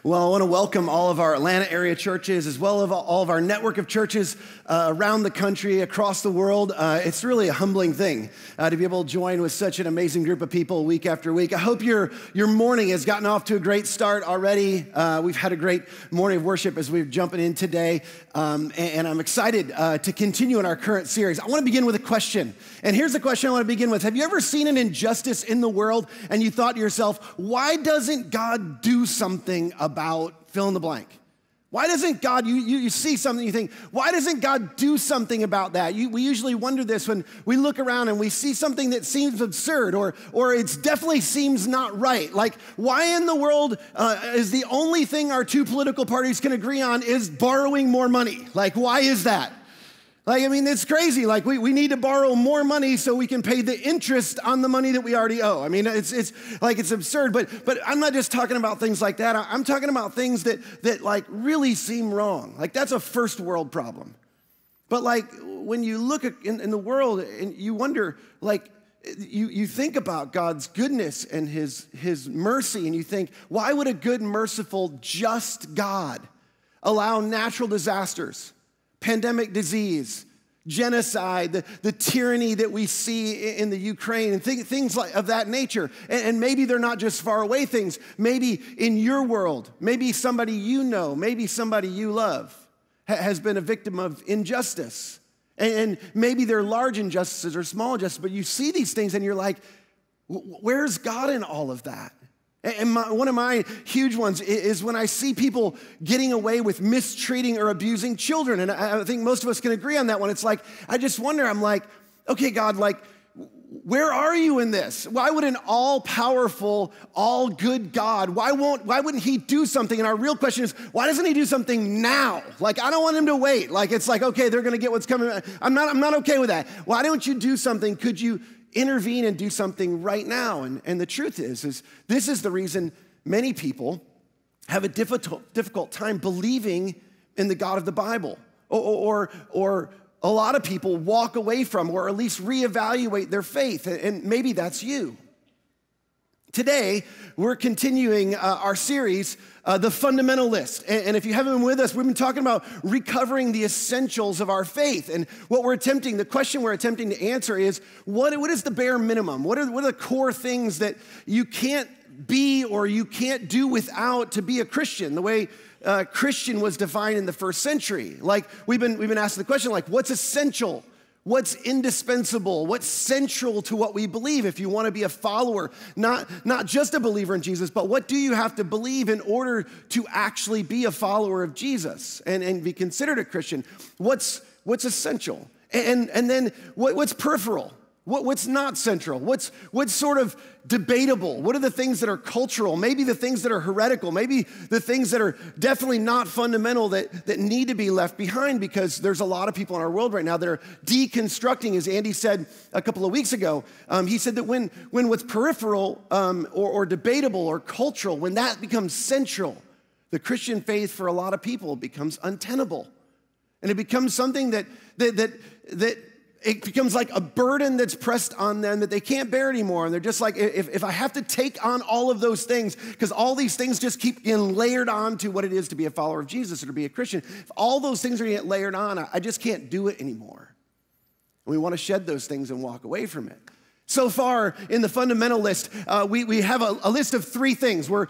Well, I want to welcome all of our Atlanta area churches as well as all of our network of churches around the country, across the world. It's really a humbling thing to be able to join with such an amazing group of people week after week. I hope your morning has gotten off to a great start already. We've had a great morning of worship as we're jumping in today, and I'm excited to continue in our current series. I want to begin with a question, and here's the question I want to begin with. Have you ever seen an injustice in the world and you thought to yourself, why doesn't God do something about fill in the blank? Why doesn't God, you see something, you think, why doesn't God do something about that? We usually wonder this when we look around and we see something that seems absurd or it definitely seems not right. Like, why in the world is the only thing our two political parties can agree on is borrowing more money? Like, why is that? Like, I mean, it's crazy. Like, we need to borrow more money so we can pay the interest on the money that we already owe. I mean, it's like, it's absurd. But I'm not just talking about things like that. I'm talking about things that like really seem wrong. Like, that's a first world problem. But like, when you look at in the world and you wonder, like, you think about God's goodness and his mercy, and you think, why would a good, merciful, just God allow natural disasters, pandemic disease, genocide, the tyranny that we see in the Ukraine, and things like of that nature. And maybe they're not just far away things. Maybe in your world, maybe somebody you know, maybe somebody you love has been a victim of injustice. And maybe they're large injustices or small injustices, but you see these things and you're like, where's God in all of that? And one of my huge ones is when I see people getting away with mistreating or abusing children. And I think most of us can agree on that one. It's like, I just wonder, I'm like, okay, God, like, where are you in this? Why would an all-powerful, all-good God, why wouldn't he do something? And our real question is, why doesn't he do something now? Like, I don't want him to wait. Like, it's like, okay, they're gonna get what's coming. I'm not okay with that. Why don't you do something? Could you intervene and do something right now? And the truth is this is the reason many people have a difficult time believing in the God of the Bible, or a lot of people walk away from, or at least reevaluate their faith, and maybe that's you. Today, we're continuing our series, The Fundamentalist. And if you haven't been with us, we've been talking about recovering the essentials of our faith. And the question we're attempting to answer is, what is the bare minimum? What are the core things that you can't be or you can't do without to be a Christian, the way Christian was defined in the first century? Like, we've been asking the question, like, what's essential? What's indispensable? What's central to what we believe if you want to be a follower, not just a believer in Jesus, but what do you have to believe in order to actually be a follower of Jesus and be considered a Christian? What's essential? And then what's peripheral? What's not central? What's sort of debatable? What are the things that are cultural? Maybe the things that are heretical? Maybe the things that are definitely not fundamental that need to be left behind, because there's a lot of people in our world right now that are deconstructing, as Andy said a couple of weeks ago. He said that when what's peripheral or debatable or cultural, when that becomes central, the Christian faith for a lot of people becomes untenable. And it becomes something that it becomes like a burden that's pressed on them that they can't bear anymore. And they're just like, if I have to take on all of those things, because all these things just keep getting layered on to what it is to be a follower of Jesus or to be a Christian, if all those things are going to get layered on, I just can't do it anymore. And we want to shed those things and walk away from it. So far in the Fundamentalist, we have a list of 3 things. We're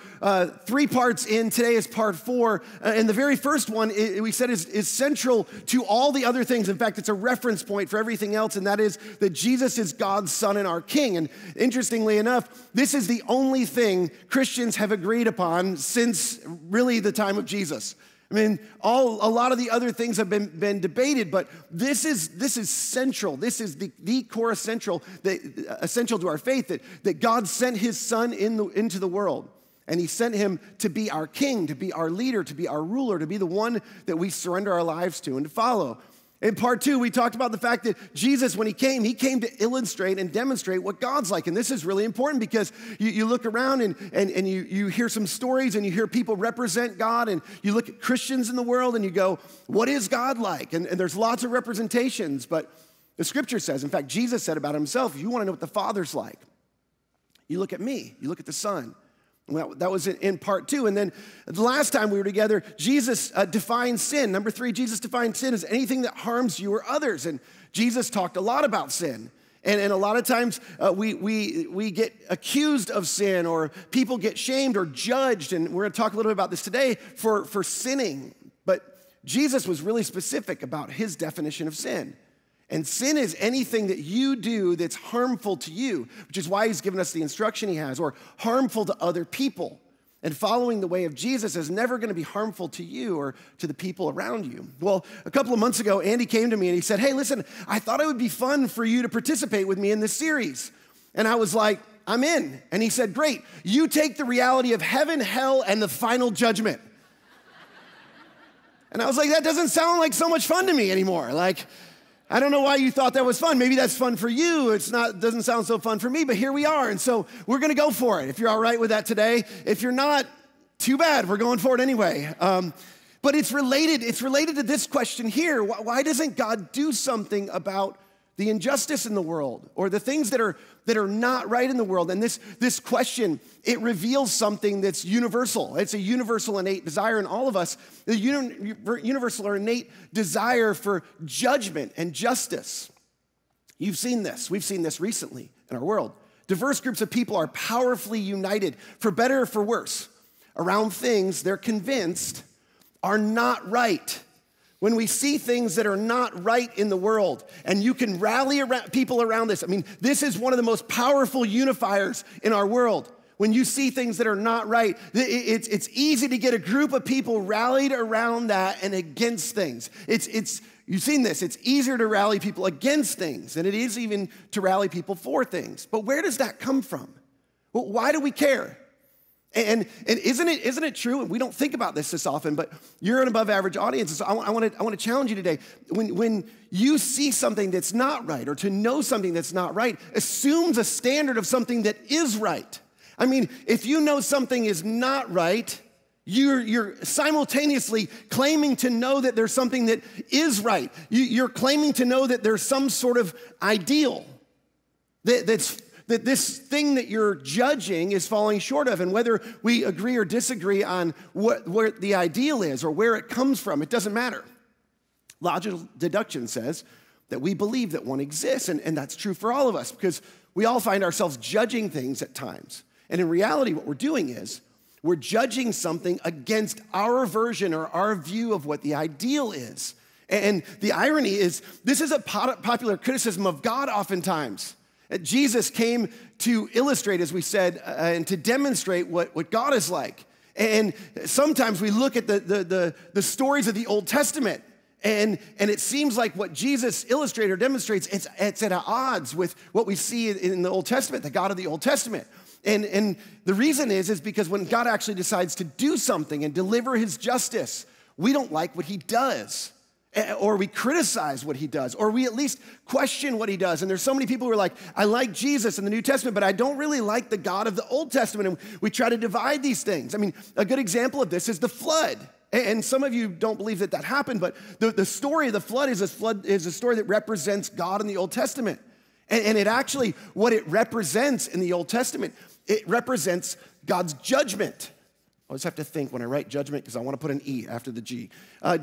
3 parts in. Today is part 4. And the very first one, we said, is central to all the other things. In fact, it's a reference point for everything else, and that is that Jesus is God's Son and our King. And interestingly enough, this is the only thing Christians have agreed upon since really the time of Jesus. I mean, a lot of the other things have been debated, but this is central. This is the core essential to our faith, that God sent his Son into the world. And he sent him to be our king, to be our leader, to be our ruler, to be the one that we surrender our lives to and to follow. In part 2, we talked about the fact that Jesus, when he came to illustrate and demonstrate what God's like. And this is really important, because you look around and you hear some stories and you hear people represent God, and you look at Christians in the world and you go, what is God like? And there's lots of representations, but the scripture says, in fact, Jesus said about himself, if you want to know what the Father's like, you look at me, you look at the Son. Well, that was in part 2. And then the last time we were together, Jesus defined sin. Number 3, Jesus defined sin as anything that harms you or others. And Jesus talked a lot about sin. And a lot of times we get accused of sin, or people get shamed or judged. And we're going to talk a little bit about this today for sinning. But Jesus was really specific about his definition of sin. And sin is anything that you do that's harmful to you, which is why he's given us the instruction he has, or harmful to other people. And following the way of Jesus is never going to be harmful to you or to the people around you. Well, a couple of months ago, Andy came to me and he said, hey, listen, I thought it would be fun for you to participate with me in this series. And I was like, I'm in. And he said, great, you take the reality of heaven, hell, and the final judgment. And I was like, that doesn't sound like so much fun to me anymore. Like, I don't know why you thought that was fun. Maybe that's fun for you. Doesn't sound so fun for me, but here we are. And so we're going to go for it. If you're all right with that today. If you're not, too bad. We're going for it anyway. But it's related to this question here. Why doesn't God do something about the injustice in the world, or the things that are not right in the world? And this question, it reveals something that's universal. It's a universal innate desire in all of us, the universal or innate desire for judgment and justice. You've seen this. We've seen this recently in our world. Diverse groups of people are powerfully united, for better or for worse, around things they're convinced are not right. When we see things that are not right in the world, and you can rally people around this. I mean, this is one of the most powerful unifiers in our world. When you see things that are not right, it's easy to get a group of people rallied around that and against things. You've seen this. It's easier to rally people against things than it is even to rally people for things. But where does that come from? Well, why do we care? And isn't it true? And we don't think about this often, but you're an above average audience. So I want to challenge you today. When you see something that's not right, or to know something that's not right, assumes a standard of something that is right. I mean, if you know something is not right, you're simultaneously claiming to know that there's something that is right. You're claiming to know that there's some sort of ideal that this thing that you're judging is falling short of. And whether we agree or disagree on what the ideal is or where it comes from, it doesn't matter. Logical deduction says that we believe that one exists, and that's true for all of us, because we all find ourselves judging things at times. And in reality, what we're doing is we're judging something against our version or our view of what the ideal is. And the irony is, this is a popular criticism of God oftentimes. Jesus came to illustrate, as we said, and to demonstrate what God is like. And sometimes we look at the stories of the Old Testament, and it seems like what Jesus illustrates or demonstrates, it's at odds with what we see in the Old Testament, the God of the Old Testament. And the reason is because when God actually decides to do something and deliver his justice, we don't like what he does. Or we criticize what he does, or we at least question what he does. And there's so many people who are like, I like Jesus in the New Testament, but I don't really like the God of the Old Testament. And we try to divide these things. I mean, a good example of this is the flood. And some of you don't believe that happened, but the story of the flood is a story that represents God in the Old Testament. And it actually, what it represents in the Old Testament, it represents God's judgment. I always have to think when I write judgment, because I want to put an E after the G.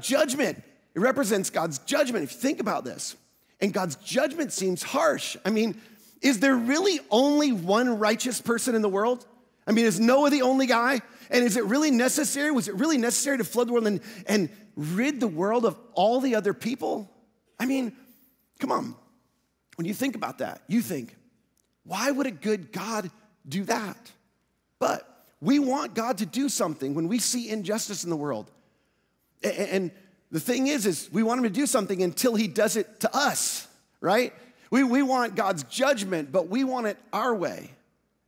Judgment. It represents God's judgment, if you think about this. And God's judgment seems harsh. I mean, is there really only one righteous person in the world? I mean, is Noah the only guy? And is it really necessary? Was it really necessary to flood the world and rid the world of all the other people? I mean, come on. When you think about that, you think, why would a good God do that? But we want God to do something when we see injustice in the world. And the thing is we want him to do something until he does it to us, right? We want God's judgment, but we want it our way.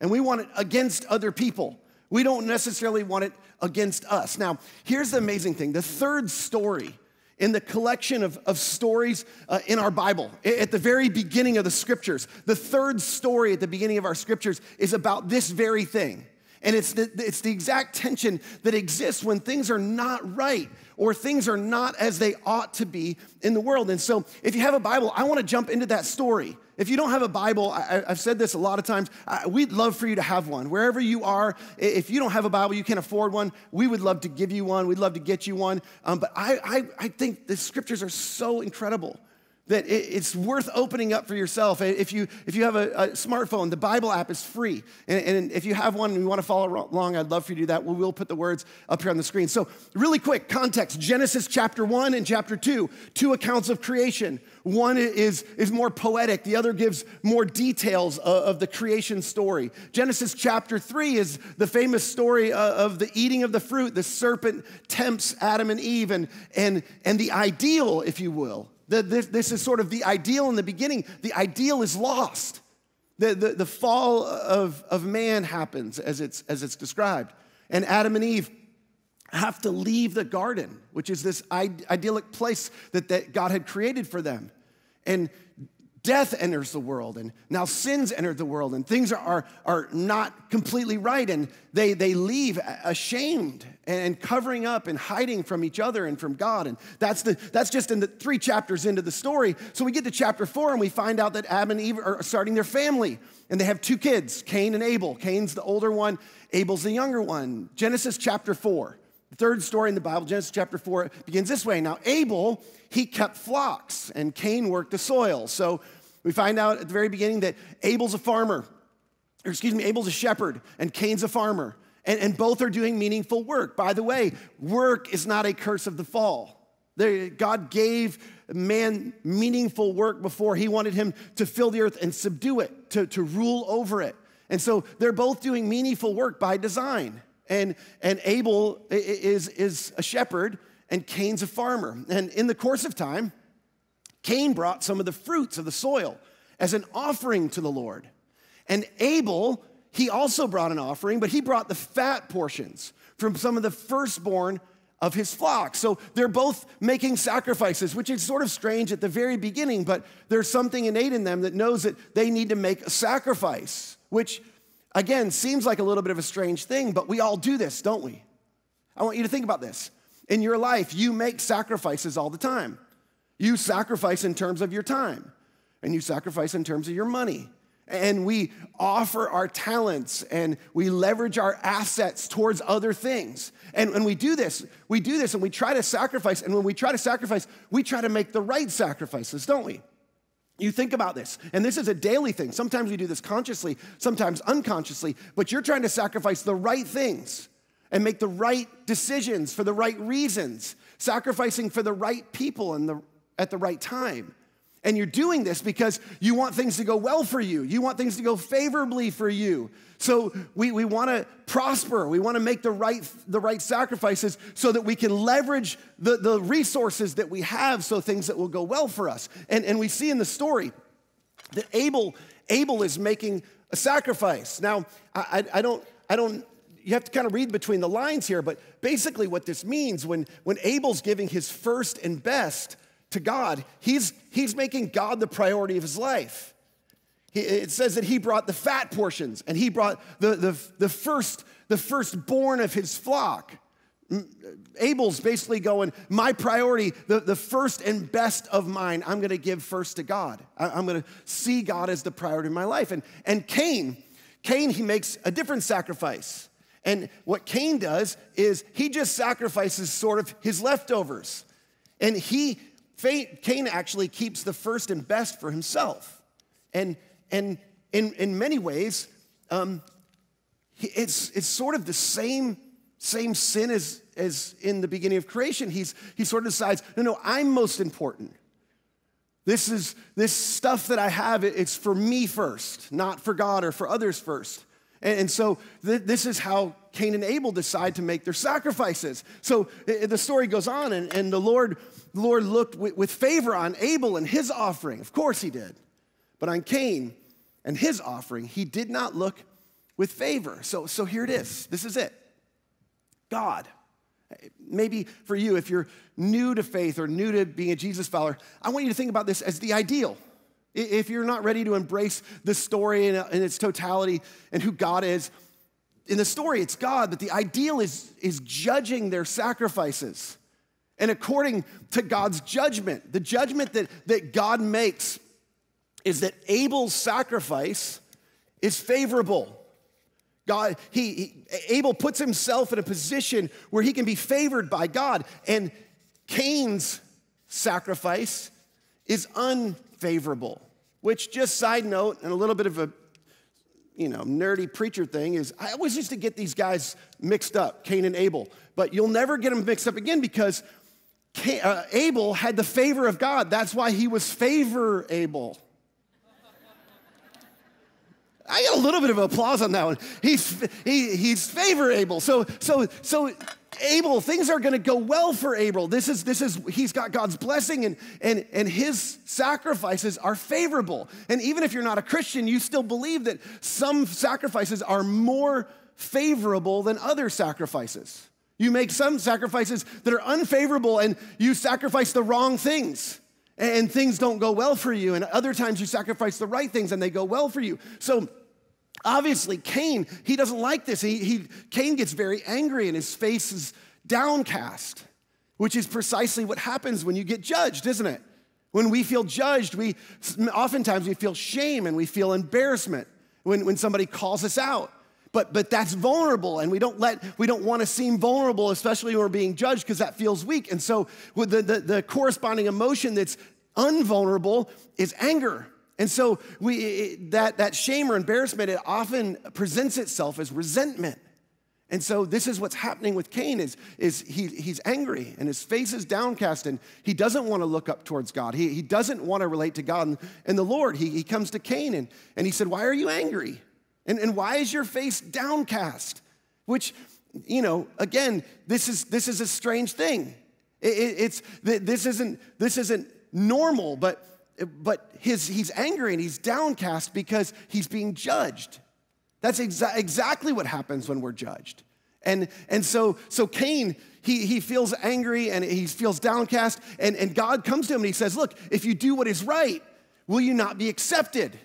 And we want it against other people. We don't necessarily want it against us. Now, here's the amazing thing. The third story in the collection of stories in our Bible, at the very beginning of the scriptures, the third story at the beginning of our scriptures is about this very thing. And it's the exact tension that exists when things are not right or things are not as they ought to be in the world. And so if you have a Bible, I want to jump into that story. If you don't have a Bible, I've said this a lot of times, we'd love for you to have one. Wherever you are, if you don't have a Bible, you can't afford one, we would love to give you one. We'd love to get you one. But I think the scriptures are so incredible that it's worth opening up for yourself. If you have a smartphone, the Bible app is free. And if you have one and you want to follow along, I'd love for you to do that. We will put the words up here on the screen. So really quick, context. Genesis chapter 1 and chapter 2, two accounts of creation. One is more poetic. The other gives more details of the creation story. Genesis chapter 3 is the famous story of the eating of the fruit. The serpent tempts Adam and Eve and the ideal, if you will. This is sort of the ideal in the beginning. The ideal is lost. The fall of man happens as it's described. And Adam and Eve have to leave the garden, which is this idyllic place that God had created for them. And death enters the world, and now sin's entered the world, and things are not completely right, and they leave ashamed and covering up and hiding from each other and from God. And that's just in the 3 chapters into the story. So we get to chapter 4, and we find out that Adam and Eve are starting their family, and they have 2 kids, Cain and Abel. Cain's the older one, Abel's the younger one. Genesis chapter 4. The third story in the Bible, Genesis chapter 4, begins this way. Now, Abel, he kept flocks, and Cain worked the soil. So we find out at the very beginning that Abel's a shepherd, and Cain's a farmer. And both are doing meaningful work. By the way, work is not a curse of the fall. God gave man meaningful work before. He wanted him to fill the earth and subdue it, to rule over it. And so they're both doing meaningful work by design. And Abel is a shepherd, and Cain's a farmer. And in the course of time, Cain brought some of the fruits of the soil as an offering to the Lord. And Abel, he also brought an offering, but he brought the fat portions from some of the firstborn of his flock. So they're both making sacrifices, which is sort of strange at the very beginning, but there's something innate in them that knows that they need to make a sacrifice, which again, seems like a little bit of a strange thing, but we all do this, don't we? I want you to think about this. In your life, you make sacrifices all the time. You sacrifice in terms of your time, and you sacrifice in terms of your money. And we offer our talents, and we leverage our assets towards other things. And we do this, and we try to sacrifice, and when we try to sacrifice, we try to make the right sacrifices, don't we? You think about this, and this is a daily thing. Sometimes we do this consciously, sometimes unconsciously, but you're trying to sacrifice the right things and make the right decisions for the right reasons, sacrificing for the right people at the right time. And you're doing this because you want things to go well for you. You want things to go favorably for you. So we want to prosper. We want to make the right sacrifices so that we can leverage the resources that we have so things that will go well for us. And we see in the story that Abel is making a sacrifice. Now, I don't, you have to kind of read between the lines here, but basically what this means when Abel's giving his first and best to God, he's making God the priority of his life. It says that he brought the fat portions, and he brought the firstborn of his flock. Abel's basically going, my priority, the first and best of mine, I'm going to give first to God. I'm going to see God as the priority of my life. And Cain, he makes a different sacrifice. And what Cain does is he just sacrifices sort of his leftovers. And Cain actually keeps the first and best for himself. And in many ways, it's sort of the same sin as in the beginning of creation. He sort of decides, no, I'm most important. This stuff that I have, it's for me first, not for God or for others first. And so this is how Cain and Abel decide to make their sacrifices. So the story goes on, and the Lord looked with favor on Abel and his offering. Of course he did. But on Cain and his offering, he did not look with favor. So here it is. This is it. God. Maybe for you, if you're new to faith or new to being a Jesus follower, I want you to think about this as the ideal. If you're not ready to embrace the story in its totality and who God is, in the story, it's God, but the ideal is judging their sacrifices. And according to God's judgment, the judgment that God makes is that Abel's sacrifice is favorable. Abel puts himself in a position where he can be favored by God, and Cain's sacrifice is unfavorable, which, just side note, and a little bit of a nerdy preacher thing, is I always used to get these guys mixed up, Cain and Abel, but you'll never get them mixed up again because Abel had the favor of God. That's why he was favorable. I got a little bit of applause on that one. He's favorable. So Abel, things are going to go well for Abel. He's got God's blessing, and his sacrifices are favorable. And even if you're not a Christian, you still believe that some sacrifices are more favorable than other sacrifices. You make some sacrifices that are unfavorable, and you sacrifice the wrong things, and things don't go well for you. And other times you sacrifice the right things and they go well for you. So obviously Cain, he doesn't like this. Cain gets very angry and his face is downcast, which is precisely what happens when you get judged, isn't it? When we feel judged, oftentimes we feel shame and we feel embarrassment when somebody calls us out. But that's vulnerable, and we don't want to seem vulnerable, especially when we're being judged, because that feels weak. And so with the corresponding emotion that's unvulnerable is anger. And so that shame or embarrassment, it often presents itself as resentment. And so this is what's happening with Cain is he's angry and his face is downcast and he doesn't want to look up towards God. He doesn't want to relate to God and the Lord. He comes to Cain and he said, "Why are you angry? And why is your face downcast?" Which, again, this is a strange thing. This isn't normal, but he's angry and he's downcast because he's being judged. That's exactly what happens when we're judged. And so Cain, he feels angry and he feels downcast, and God comes to him and he says, "Look, if you do what is right, will you not be accepted?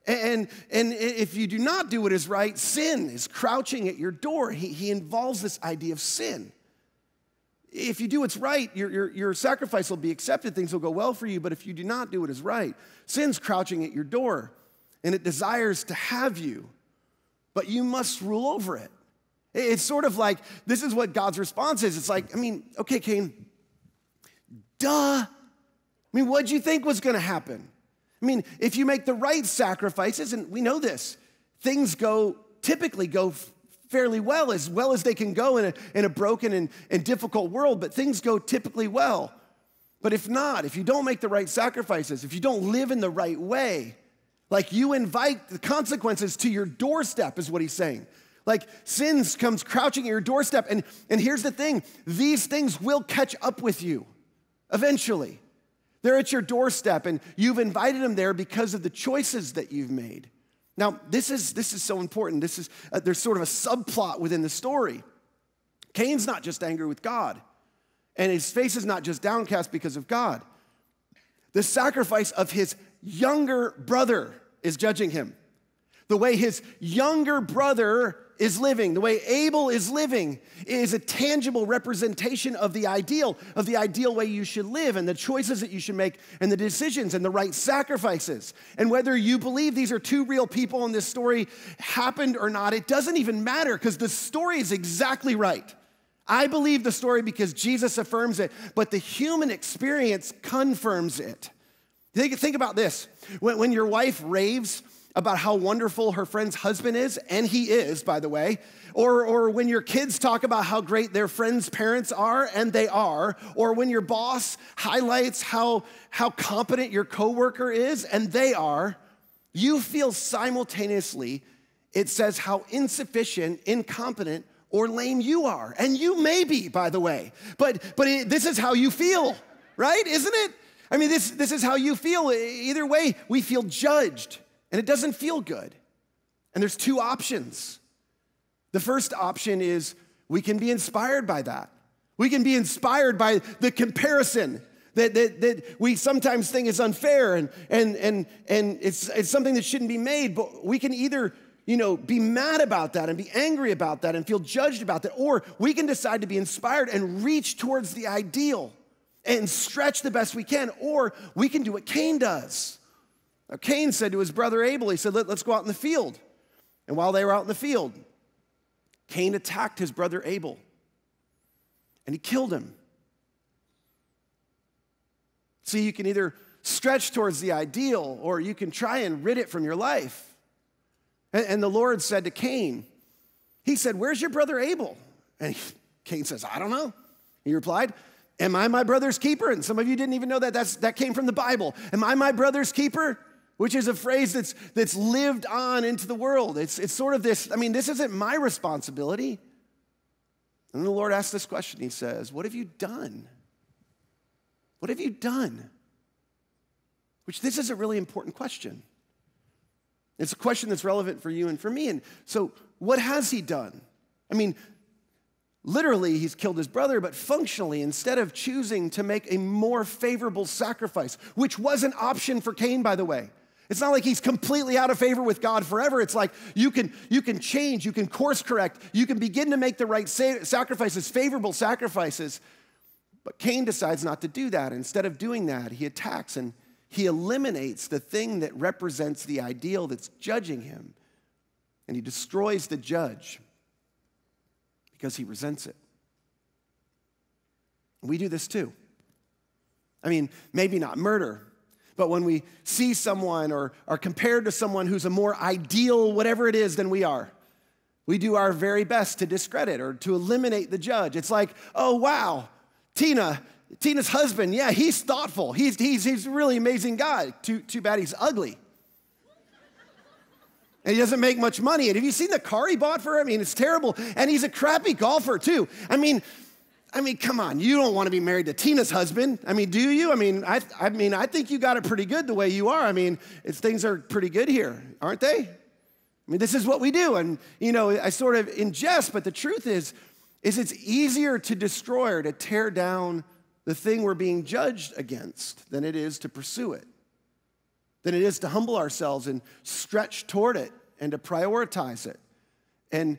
And if you do not do what is right, sin is crouching at your door." He involves this idea of sin. If you do what's right, your sacrifice will be accepted, things will go well for you. But if you do not do what is right, sin's crouching at your door, and it desires to have you, but you must rule over it. It's sort of like, this is what God's response is. It's like, okay, Cain, duh. What'd you think was gonna happen? If you make the right sacrifices, and we know this, things typically go fairly well as they can go in a broken and difficult world, but things go typically well. But if not, if you don't make the right sacrifices, if you don't live in the right way, like you invite the consequences to your doorstep, is what he's saying. Like sin comes crouching at your doorstep, and here's the thing, these things will catch up with you eventually. They're at your doorstep, and you've invited them there because of the choices that you've made. Now, this is so important. There's sort of a subplot within the story. Cain's not just angry with God, and his face is not just downcast because of God. The sacrifice of his younger brother is judging him. The way his younger brother is living, the way Abel is living, is a tangible representation of the ideal way you should live, and the choices that you should make, and the decisions and the right sacrifices. And whether you believe these are two real people and this story happened or not, it doesn't even matter, because the story is exactly right. I believe the story because Jesus affirms it, but the human experience confirms it. Think about this. When your wife raves about how wonderful her friend's husband is, and he is, by the way, or when your kids talk about how great their friends' parents are, and they are, or when your boss highlights how competent your coworker is, and they are, you feel simultaneously, it says how insufficient, incompetent, or lame you are. And you may be, by the way, but this is how you feel, right? Isn't it? This is how you feel. Either way, we feel judged. And it doesn't feel good. And there's two options. The first option is we can be inspired by that. We can be inspired by the comparison that we sometimes think is unfair and it's something that shouldn't be made. But we can either be mad about that and be angry about that and feel judged about that. Or we can decide to be inspired and reach towards the ideal and stretch the best we can. Or we can do what Cain does. Now, Cain said to his brother Abel, he said, let's go out in the field. And while they were out in the field, Cain attacked his brother Abel and he killed him. See, you can either stretch towards the ideal or you can try and rid it from your life. And the Lord said to Cain, he said, where's your brother Abel? And Cain says, I don't know. He replied, am I my brother's keeper? And some of you didn't even know that came from the Bible. Am I my brother's keeper? Which is a phrase that's lived on into the world. It's sort of this, this isn't my responsibility. And the Lord asks this question. He says, what have you done? What have you done? Which this is a really important question. It's a question that's relevant for you and for me. And so what has he done? Literally, he's killed his brother, but functionally, instead of choosing to make a more favorable sacrifice, which was an option for Cain, by the way. It's not like he's completely out of favor with God forever. It's like you can change, you can course correct, you can begin to make the right sacrifices, favorable sacrifices. But Cain decides not to do that. Instead of doing that, he attacks and he eliminates the thing that represents the ideal that's judging him. And he destroys the judge because he resents it. We do this too. Maybe not murder, but when we see someone or are compared to someone who's a more ideal, whatever it is, than we are, we do our very best to discredit or to eliminate the judge. It's like, oh, wow, Tina's husband, yeah, he's thoughtful. He's a really amazing guy. Too bad he's ugly. And he doesn't make much money. And have you seen the car he bought for her? It's terrible. And he's a crappy golfer, too. Come on. You don't want to be married to Tina's husband. Do you? I think you got it pretty good the way you are. Things are pretty good here, aren't they? This is what we do. And, I sort of ingest, but the truth is it's easier to destroy or to tear down the thing we're being judged against than it is to pursue it, than it is to humble ourselves and stretch toward it and to prioritize it. And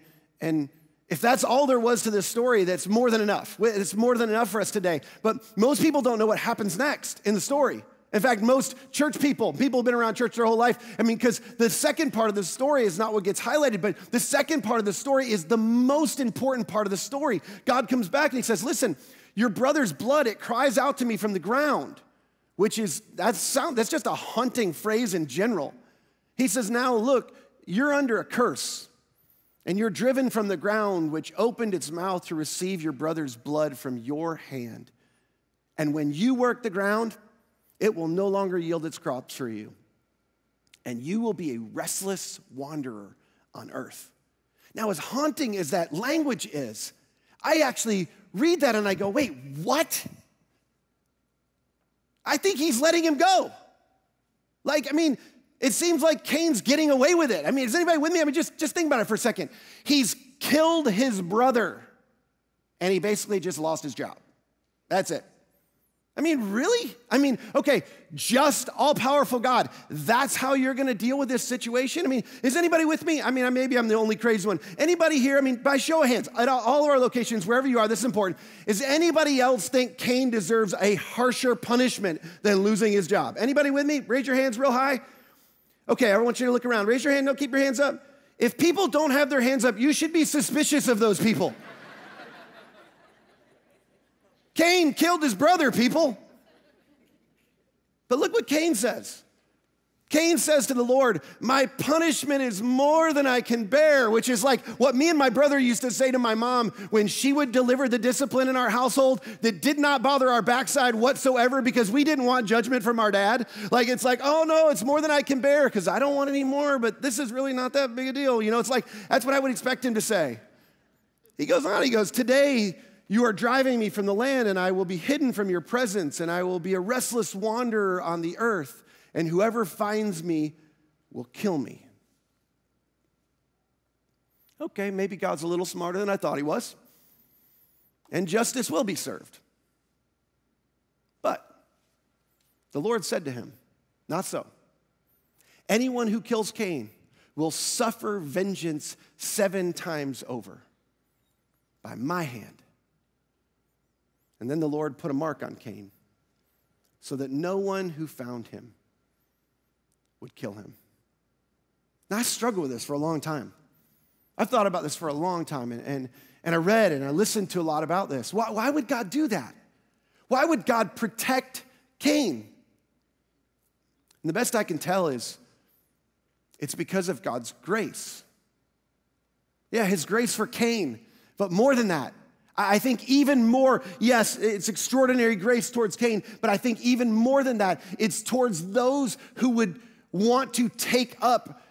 if that's all there was to this story, that's more than enough. It's more than enough for us today. But most people don't know what happens next in the story. In fact, most church people who've been around church their whole life, because the second part of the story is not what gets highlighted, but the second part of the story is the most important part of the story. God comes back and he says, listen, your brother's blood, it cries out to me from the ground, that's just a haunting phrase in general. He says, now look, you're under a curse and you're driven from the ground, which opened its mouth to receive your brother's blood from your hand. And when you work the ground, it will no longer yield its crops for you. And you will be a restless wanderer on earth. Now, as haunting as that language is, I actually read that and I go, wait, what? I think he's letting him go. It seems like Cain's getting away with it. Is anybody with me? Just think about it for a second. He's killed his brother and he basically just lost his job. That's it. Really? Okay, just all-powerful God. That's how you're going to deal with this situation? Is anybody with me? Maybe I'm the only crazy one. Anybody here, by show of hands, at all of our locations, wherever you are, this is important. Does anybody else think Cain deserves a harsher punishment than losing his job? Anybody with me? Raise your hands real high. Okay, I want you to look around. Raise your hand. No, keep your hands up. If people don't have their hands up, you should be suspicious of those people. Cain killed his brother, people. But look what Cain says. Cain says to the Lord, my punishment is more than I can bear, which is like what me and my brother used to say to my mom when she would deliver the discipline in our household that did not bother our backside whatsoever because we didn't want judgment from our dad. It's like, oh no, it's more than I can bear because I don't want any more, but this is really not that big a deal. It's like, that's what I would expect him to say. He goes on, he goes, today you are driving me from the land and I will be hidden from your presence and I will be a restless wanderer on the earth. And whoever finds me will kill me. Okay, maybe God's a little smarter than I thought he was. And justice will be served. But the Lord said to him, not so. Anyone who kills Cain, will suffer vengeance 7 times over by my hand. And then the Lord put a mark on Cain so that no one who found him would kill him. Now, I struggled with this for a long time. I've thought about this for a long time, and I read and I listened to a lot about this. Why would God do that? Why would God protect Cain? And the best I can tell is it's because of God's grace. Yeah, his grace for Cain, but more than that, I think even more, yes, it's extraordinary grace towards Cain, but I think even more than that, it's towards those who would want to take up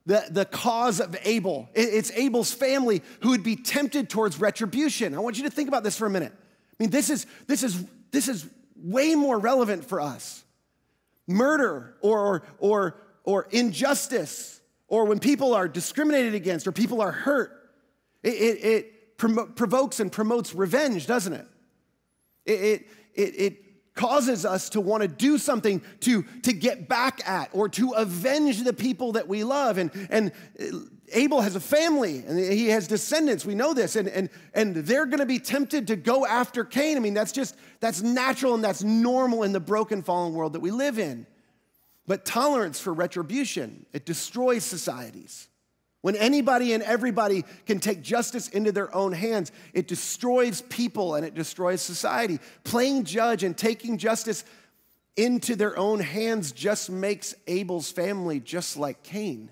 the cause of Abel. It's Abel's family who would be tempted towards retribution. I want you to think about this for a minute. I mean, this is way more relevant for us. Murder or injustice, or when people are discriminated against or people are hurt, it provokes and promotes revenge, doesn't it? It causes us to want to do something to get back at or to avenge the people that we love. And Abel has a family and he has descendants. We know this. And they're going to be tempted to go after Cain. I mean, that's natural and that's normal in the broken, fallen world that we live in. But tolerance for retribution, it destroys societies. When anybody and everybody can take justice into their own hands, it destroys people and it destroys society. Playing judge and taking justice into their own hands just makes Abel's family just like Cain.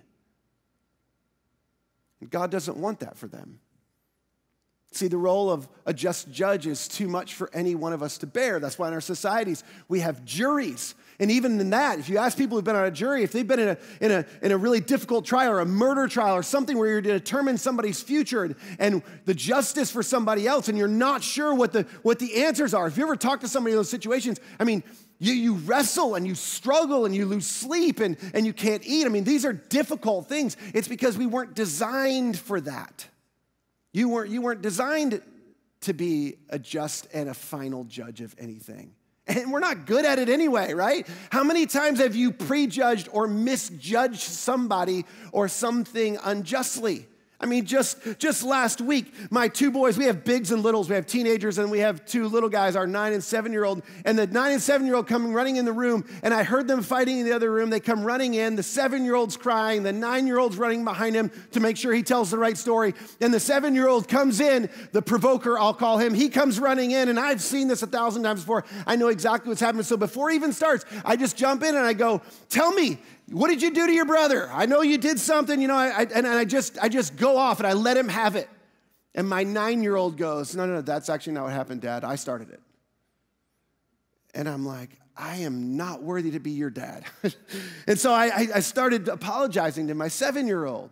And God doesn't want that for them. See, the role of a just judge is too much for any one of us to bear. That's why in our societies we have juries. And even in that, if you ask people who've been on a jury, if they've been in a really difficult trial or a murder trial or something where you're to determine somebody's future and the justice for somebody else, and you're not sure what the answers are. If you ever talk to somebody in those situations, I mean, you wrestle and you struggle and you lose sleep and you can't eat. I mean, these are difficult things. It's because we weren't designed for that. You weren't designed to be a just and a final judge of anything. And we're not good at it anyway, right? How many times have you prejudged or misjudged somebody or something unjustly? I mean, just last week, my 2 boys, we have bigs and littles. We have teenagers and we have 2 little guys, our 9 and 7-year-old. And the 9 and 7-year-old coming running in the room, and I heard them fighting in the other room. They come running in. The 7-year-old's crying. The 9-year-old's running behind him to make sure he tells the right story. And the 7-year-old comes in, the provoker, I'll call him. He comes running in, and I've seen this 1,000 times before. I know exactly what's happening. So before he even starts, I just jump in and I go, tell me, what did you do to your brother? I know you did something, you know, I just go off and I let him have it. And my 9-year-old goes, no, that's actually not what happened, Dad. I started it. And I'm like, I am not worthy to be your dad. And so I started apologizing to my 7-year-old.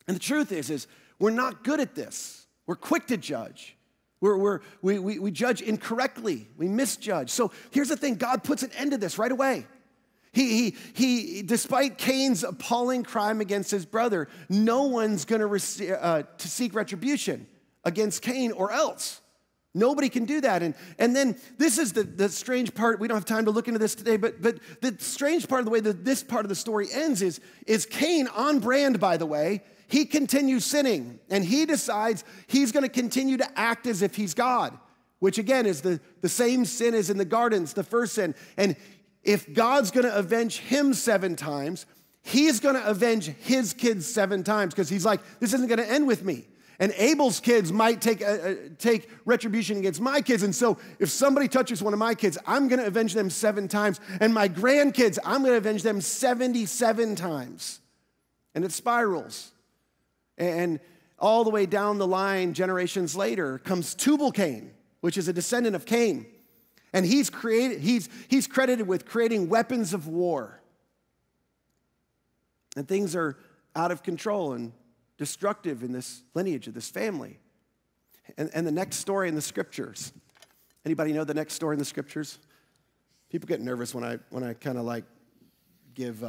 And the truth is we're not good at this. We're quick to judge. We judge incorrectly. We misjudge. So here's the thing. God puts an end to this right away. He despite Cain's appalling crime against his brother, no one's going to seek retribution against Cain or else. Nobody can do that. And then this is the strange part. We don't have time to look into this today, but the strange part of the way that this part of the story ends is Cain, on brand, by the way, he continues sinning, and he decides he's going to continue to act as if he's God, which again is the same sin as in the gardens, the first sin. And if God's going to avenge him 7 times, he's going to avenge his kids 7 times because he's like, this isn't going to end with me. And Abel's kids might take retribution against my kids. And so if somebody touches one of my kids, I'm going to avenge them 7 times. And my grandkids, I'm going to avenge them 77 times. And it spirals. And all the way down the line, generations later, comes Tubal-Cain, which is a descendant of Cain. And he's credited with creating weapons of war. And things are out of control and destructive in this lineage of this family. And the next story in the scriptures. Anybody know the next story in the scriptures? People get nervous when I kind of like give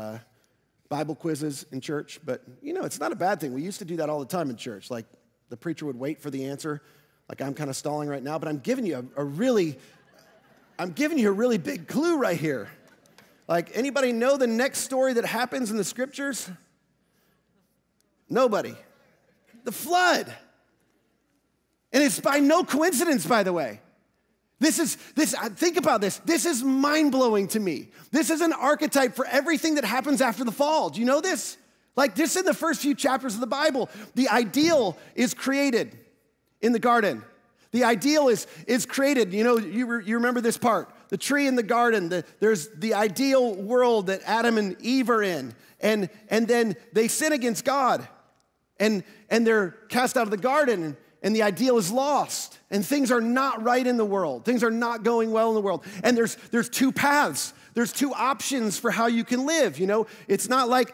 Bible quizzes in church, but you know, it's not a bad thing. We used to do that all the time in church. Like the preacher would wait for the answer. Like I'm kind of stalling right now, but I'm giving you a really big clue right here. Like, anybody know the next story that happens in the scriptures? Nobody. The flood. And it's by no coincidence, by the way. Think about this. This is mind-blowing to me. This is an archetype for everything that happens after the fall. Do you know this? Like just in the first few chapters of the Bible, the ideal is created in the garden. The ideal is created. You know, you remember this part. The tree in the garden, there's the ideal world that Adam and Eve are in. And then they sin against God. And they're cast out of the garden, and the ideal is lost. And things are not right in the world. Things are not going well in the world. And there's two paths. There's two options for how you can live. You know, it's not like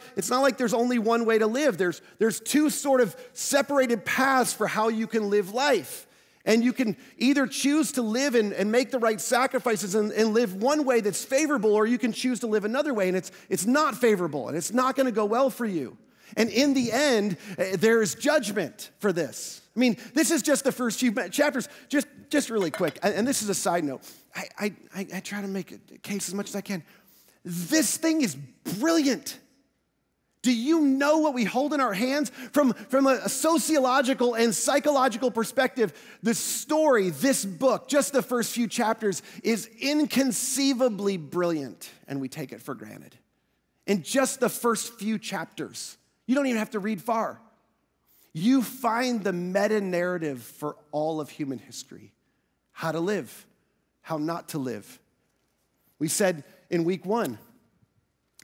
there's only one way to live. There's two sort of separated paths for how you can live life. And you can either choose to live and make the right sacrifices and live one way that's favorable, or you can choose to live another way, and it's not favorable, and it's not going to go well for you. And in the end, there is judgment for this. I mean, this is just the first few chapters. Just really quick, and this is a side note. I try to make a case as much as I can. This thing is brilliant. Do you know what we hold in our hands? From a sociological and psychological perspective, the story, this book, just the first few chapters, is inconceivably brilliant, and we take it for granted. In just the first few chapters, you don't even have to read far. You find the meta-narrative for all of human history. How to live, how not to live. We said in week 1,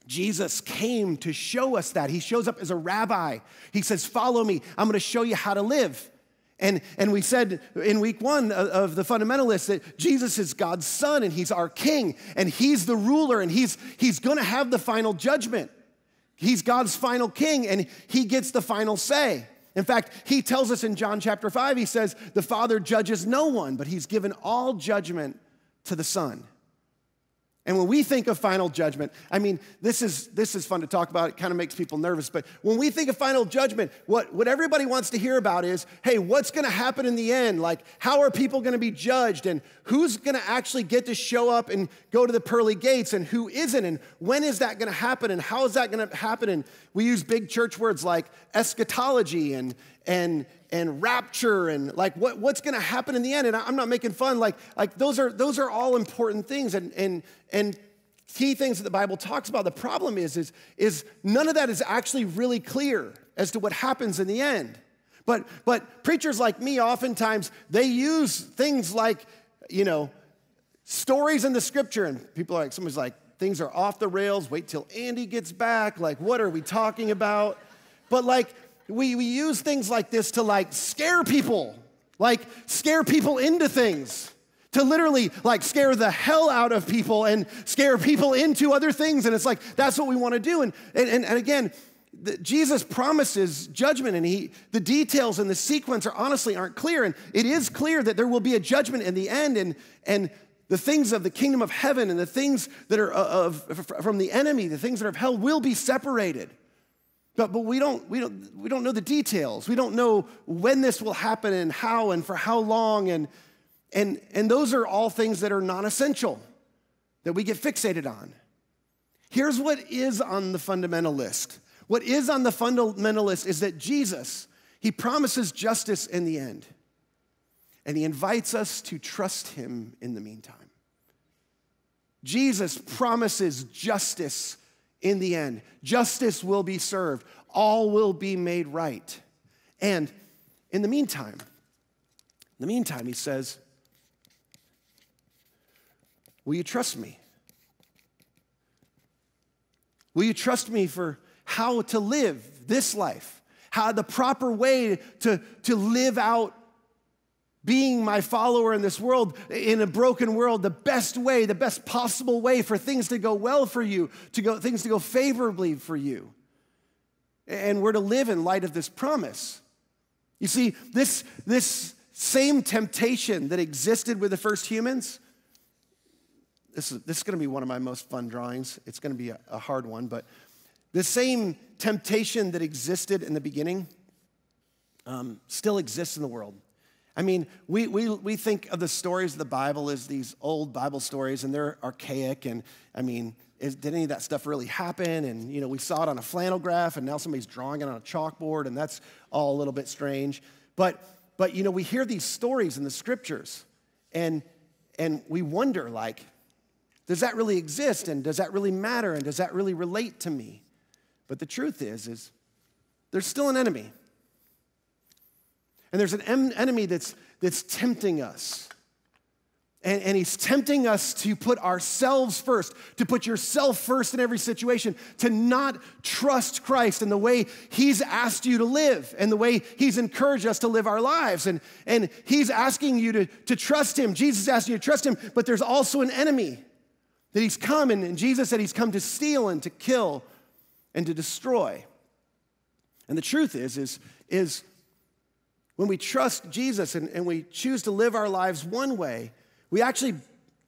Jesus came to show us that. He shows up as a rabbi. He says, follow me. I'm going to show you how to live. And we said in week 1 of the fundamentalists that Jesus is God's son and he's our king and he's the ruler and he's going to have the final judgment. He's God's final king and he gets the final say. In fact, he tells us in John chapter 5, he says, the Father judges no one, but he's given all judgment to the Son. And when we think of final judgment, I mean, this is fun to talk about. It kind of makes people nervous. But when we think of final judgment, what everybody wants to hear about is, hey, what's going to happen in the end? Like, how are people going to be judged? And who's going to actually get to show up and go to the pearly gates? And who isn't? And when is that going to happen? And how is that going to happen? And we use big church words like eschatology and rapture and like what's going to happen in the end. And I'm not making fun. Like those are all important things and key things that the Bible talks about. The problem is none of that is actually really clear as to what happens in the end. But preachers like me, oftentimes they use things like, you know, stories in the scripture, and people are like, somebody's like, things are off the rails. Wait till Andy gets back. Like, what are we talking about? But like, we use things like this to like scare people into things, to literally like scare the hell out of people and scare people into other things. And it's like, that's what we want to do. And again, Jesus promises judgment, and the details and the sequence aren't clear. And it is clear that there will be a judgment in the end, and the things of the kingdom of heaven and the things that are from the enemy, the things that are of hell will be separated. But we don't know the details. We don't know when this will happen and how and for how long. And those are all things that are non-essential, that we get fixated on. Here's what is on the fundamental list. What is on the fundamental list is that Jesus, he promises justice in the end. And he invites us to trust him in the meantime. Jesus promises justice in the end. Justice will be served. All will be made right. And in the meantime, he says, will you trust me? Will you trust me for how to live this life? How the proper way to live out being my follower in this world, in a broken world, the best way, the best possible way for things to go well for you, things to go favorably for you. And we're to live in light of this promise. You see, this same temptation that existed with the first humans, this is going to be one of my most fun drawings. It's going to be a hard one, but the same temptation that existed in the beginning still exists in the world. I mean, we think of the stories of the Bible as these old Bible stories, and they're archaic, and I mean, did any of that stuff really happen? And, we saw it on a flannel graph, and now somebody's drawing it on a chalkboard, and that's all a little bit strange. But we hear these stories in the scriptures, and we wonder, like, does that really exist, and does that really matter, and does that really relate to me? But the truth is there's still an enemy. And there's an enemy that's tempting us. And he's tempting us to put ourselves first, to put yourself first in every situation, to not trust Christ in the way he's asked you to live and the way he's encouraged us to live our lives. And he's asking you to trust him. Jesus is asking you to trust him, but there's also an enemy that he's come, and Jesus said he's come to steal and to kill and to destroy. And the truth is when we trust Jesus and we choose to live our lives one way, we actually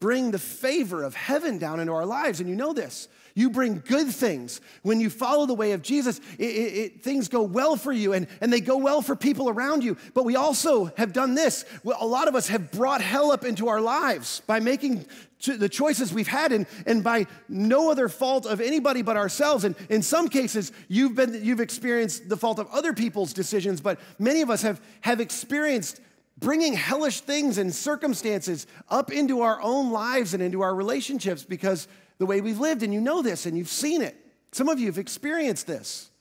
bring the favor of heaven down into our lives. And you know this. You bring good things. When you follow the way of Jesus, things go well for you, and they go well for people around you. But we also have done this. A lot of us have brought hell up into our lives by making the choices we've had, and by no other fault of anybody but ourselves. And in some cases, you've experienced the fault of other people's decisions, but many of us have experienced bringing hellish things and circumstances up into our own lives and into our relationships because the way we've lived, and you know this, and you've seen it. Some of you have experienced this.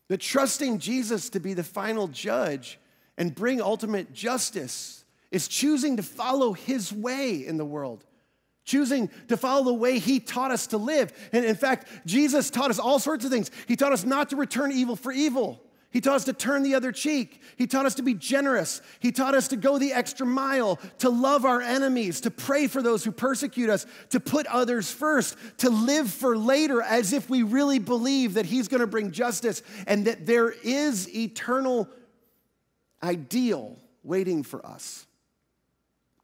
That trusting Jesus to be the final judge and bring ultimate justice is choosing to follow his way in the world. Choosing to follow the way he taught us to live. And in fact, Jesus taught us all sorts of things. He taught us not to return evil for evil. He taught us to turn the other cheek. He taught us to be generous. He taught us to go the extra mile, to love our enemies, to pray for those who persecute us, to put others first, to live for later as if we really believe that he's going to bring justice and that there is eternal ideal waiting for us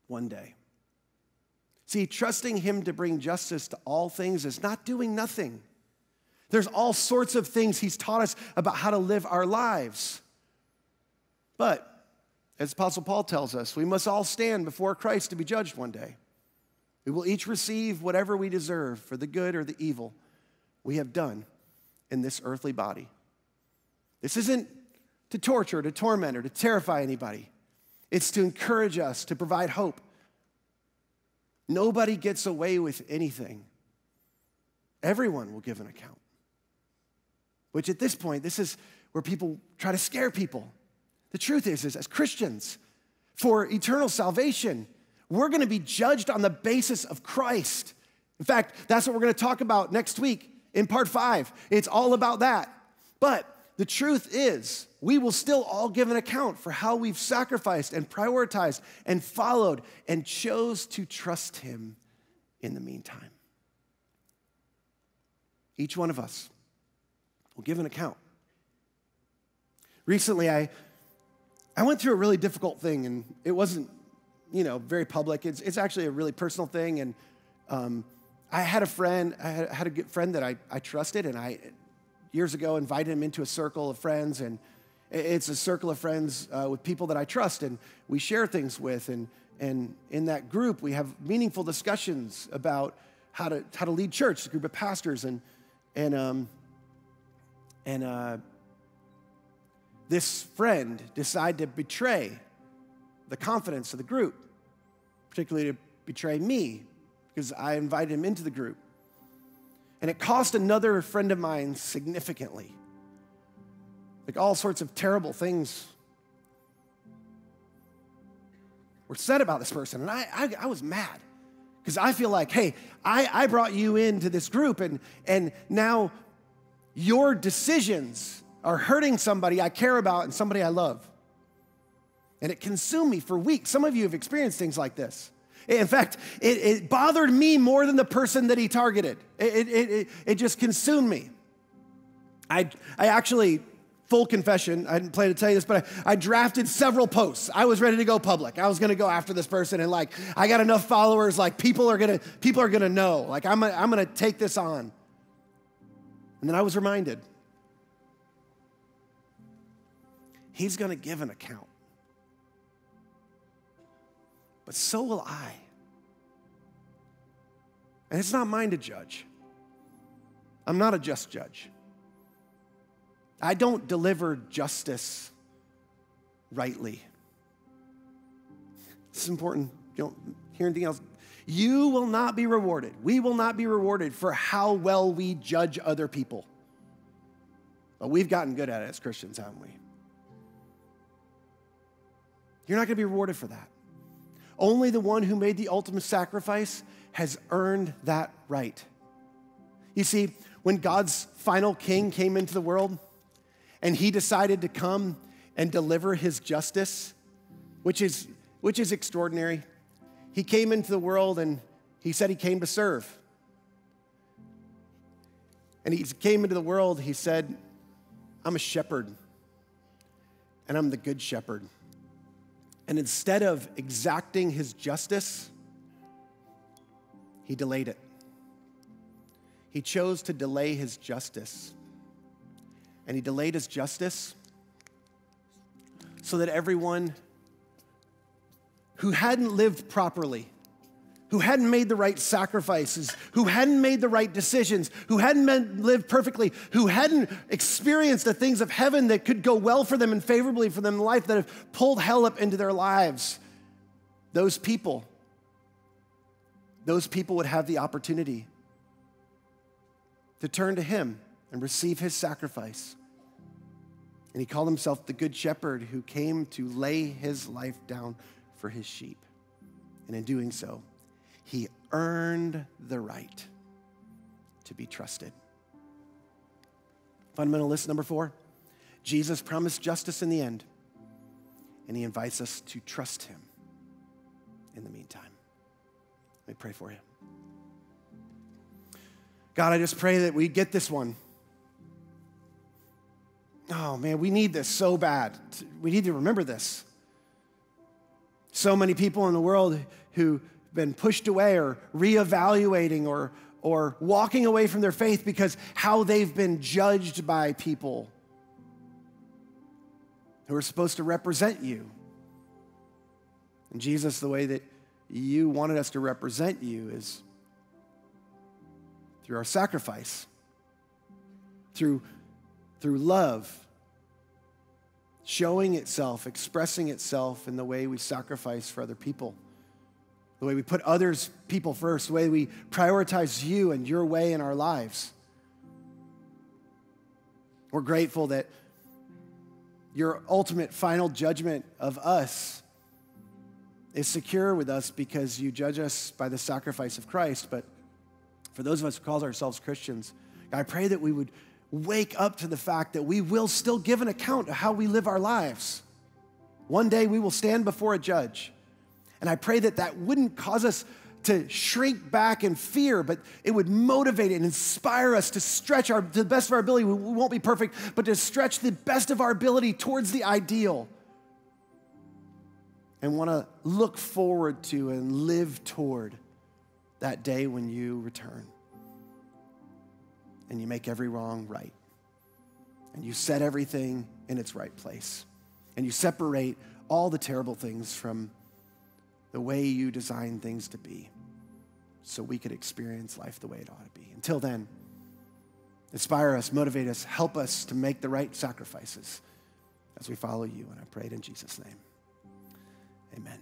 one day. See, trusting him to bring justice to all things is not doing nothing. There's all sorts of things he's taught us about how to live our lives. But, as Apostle Paul tells us, we must all stand before Christ to be judged one day. We will each receive whatever we deserve for the good or the evil we have done in this earthly body. This isn't to torture, to torment, or to terrify anybody. It's to encourage us, to provide hope. Nobody gets away with anything. Everyone will give an account. Which at this point, this is where people try to scare people. The truth is as Christians, for eternal salvation, we're going to be judged on the basis of Christ. In fact, that's what we're going to talk about next week in part 5. It's all about that. But the truth is, we will still all give an account for how we've sacrificed and prioritized and followed and chose to trust him in the meantime. Each one of us will give an account. Recently, I went through a really difficult thing, and it wasn't, very public. It's actually a really personal thing, and I had a friend, I had a good friend that I trusted, and I, years ago, invited him into a circle of friends, and it's a circle of friends with people that I trust, and we share things with, and in that group, we have meaningful discussions about how to lead church, a group of pastors, and this friend decided to betray the confidence of the group, particularly to betray me, because I invited him into the group. And it cost another friend of mine significantly. Like all sorts of terrible things were said about this person. And I was mad because I feel like, hey, I brought you into this group and now your decisions are hurting somebody I care about and somebody I love. And it consumed me for weeks. Some of you have experienced things like this. In fact, it bothered me more than the person that he targeted. It just consumed me. I actually, full confession, I didn't plan to tell you this, but I drafted several posts. I was ready to go public. I was going to go after this person, and I got enough followers, people are gonna know. I'm gonna take this on. And then I was reminded, he's gonna give an account. but so will I. And it's not mine to judge. I'm not a just judge. I don't deliver justice rightly. This is important. You don't hear anything else. You will not be rewarded. We will not be rewarded for how well we judge other people. But we've gotten good at it as Christians, haven't we? You're not going to be rewarded for that. Only the one who made the ultimate sacrifice has earned that right. You see, when God's final king came into the world and he decided to come and deliver his justice, which is extraordinary. He came into the world and he said he came to serve. And he came into the world, he said, I'm a shepherd, and I'm the good shepherd. And instead of exacting his justice, he delayed it. He chose to delay his justice. And he delayed his justice so that everyone who hadn't lived properly, who hadn't made the right sacrifices, who hadn't made the right decisions, who hadn't lived perfectly, who hadn't experienced the things of heaven that could go well for them and favorably for them in life, that have pulled hell up into their lives, those people would have the opportunity to turn to him and receive his sacrifice. And he called himself the Good Shepherd who came to lay his life down for his sheep. And in doing so, he earned the right to be trusted. Fundamentalist number 4, Jesus promised justice in the end, and he invites us to trust him in the meantime. Let me pray for you. God, I just pray that we get this one. Oh man, we need this so bad. We need to remember this. So many people in the world who've been pushed away or reevaluating or walking away from their faith because how they've been judged by people who are supposed to represent you. And Jesus, the way that you wanted us to represent you is through our sacrifice, through love, showing itself, expressing itself in the way we sacrifice for other people, the way we put people first, the way we prioritize you and your way in our lives. We're grateful that your ultimate final judgment of us is secure with us because you judge us by the sacrifice of Christ. But for those of us who call ourselves Christians, I pray that we would wake up to the fact that we will still give an account of how we live our lives. One day we will stand before a judge. And I pray that that wouldn't cause us to shrink back in fear, but it would motivate and inspire us to stretch to the best of our ability. We won't be perfect, but to stretch the best of our ability towards the ideal. And want to look forward to and live toward that day when you return. And you make every wrong right. And you set everything in its right place. And you separate all the terrible things from the way you design things to be so we could experience life the way it ought to be. Until then, inspire us, motivate us, help us to make the right sacrifices as we follow you. And I pray it in Jesus' name. Amen.